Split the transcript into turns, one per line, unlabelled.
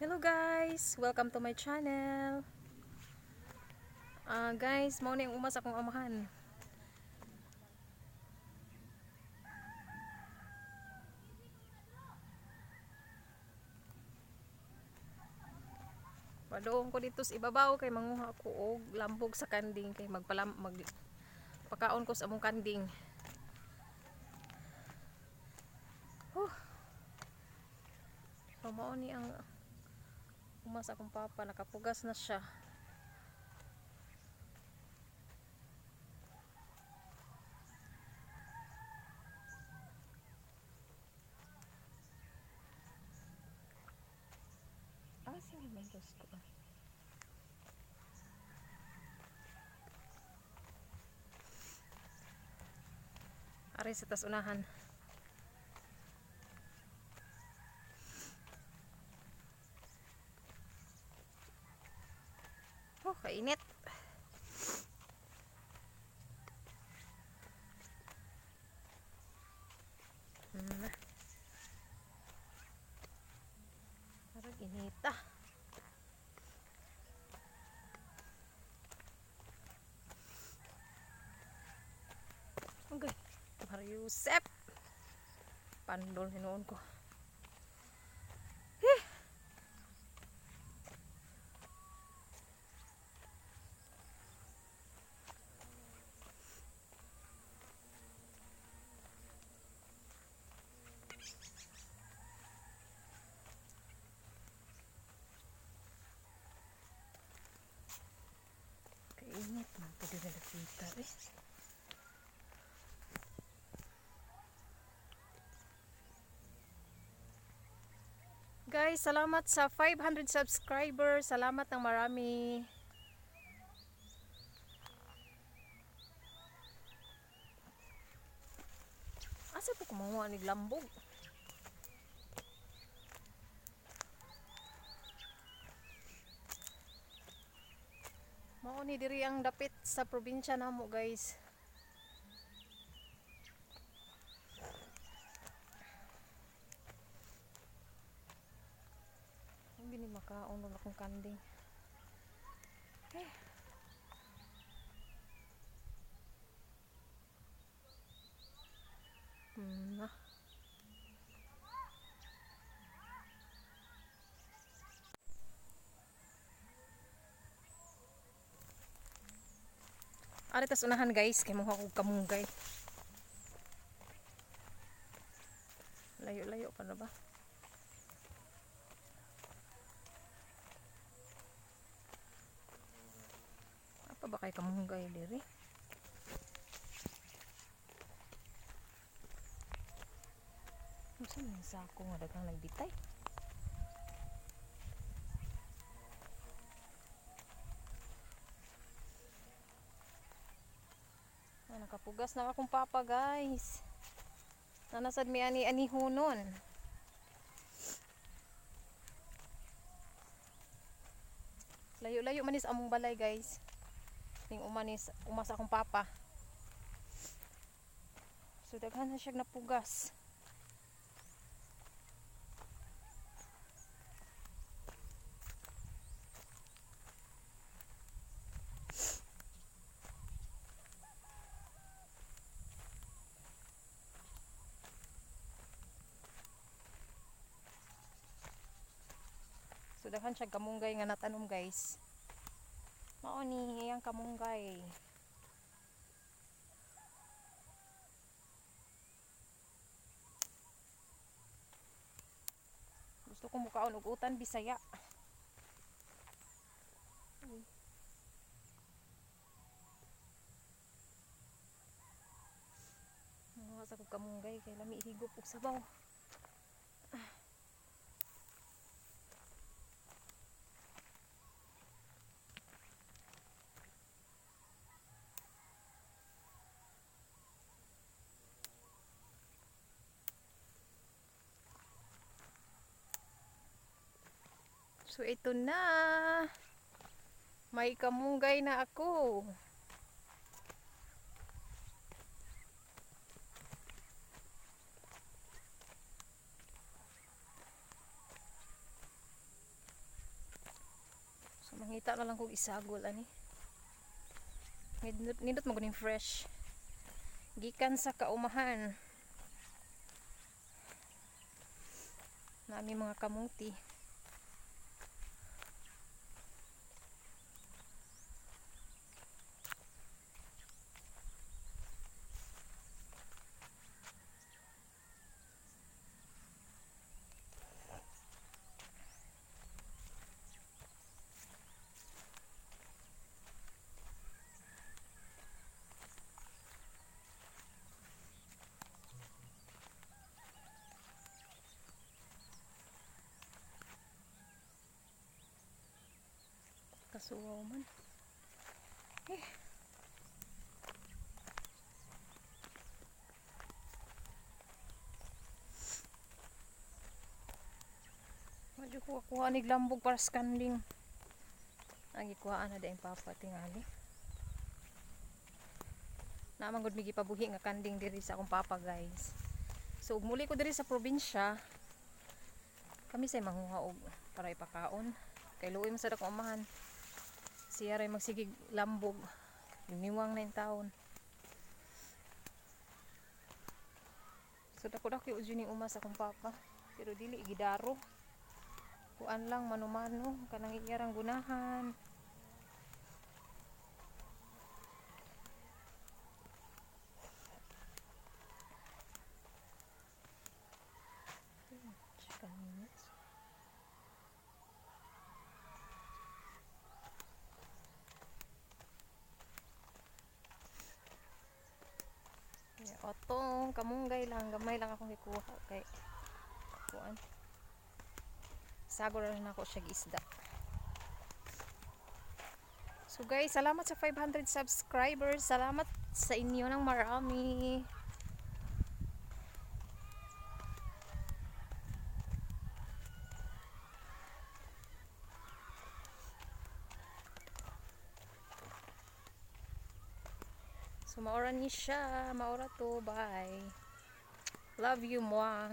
Hello guys! Welcome to my channel. Guys, mao na yung umas akong amahan. Padoong ko dito sa ibabaw kay manguha ko og lambog sa kanding kay magpakaon ko sa among kanding. So, mao ni ang umas akong papa, nakapugas na siya. Sige man ko. Ari sa tas unahan. Kainit. Parang inita. Okay. Mariusep. Pandol hinuon ko. Kainit man po din nakita eh. Guys, salamat sa 500 subscribers. Salamat ng marami. Asa po kumuha ni lambog? Mao ni diri ang dapit sa probinsya namo, guys. Hindi ni makaon na akong kanding. Na. Ari tas unahan guys, kay mo ako kamunggay. Layo-layo pa na ba? Apa ba kay kamunggay diri? Musa man sa ako nga daghang nagbitay. Nakapugas na akong papa, guys. Nanasad mi ani hunon. Layo-layo manis among balay, guys. Ning umas akong papa. So daghan na siya napugas. So daghan siya kamunggay nga natanom, guys. Mao ni yang kamunggay. Gusto ko mukaon og utan Bisaya. Mga sa kamunggay kay lami higop og sabaw. So ito na. May kamunggay na ako. Mangita na lang kog isagol ani. Nindot mo guning fresh. Gikan sa kaumahan. Nami mga kamuti. Kasuwaw man. Eh. Medyo kuha ni lambog para sa kanding. Ang ikuhaan na dahil papa tingali. Naman gud migi pabuhi nga kanding diri sa akong papa guys. So ug muli ko diri sa probinsya. Kami say manguha og para ipakaon. Kay luoy man sad akong amahan. Siya ray magsigig lambog. Niwang na yung taon. So dako-dako yung ni uma sa akong papa. Pero dili gidaro. Kuan lang mano-mano kanang iyarang gunahan. Otong kamunggay lang, gamay lang akong ikuha kay kuan. Sagor na ako siya isda. So guys, salamat sa 500 subscribers. Salamat sa inyo ng marami. So maura ni siya, maura to. Bye. Love you, moi.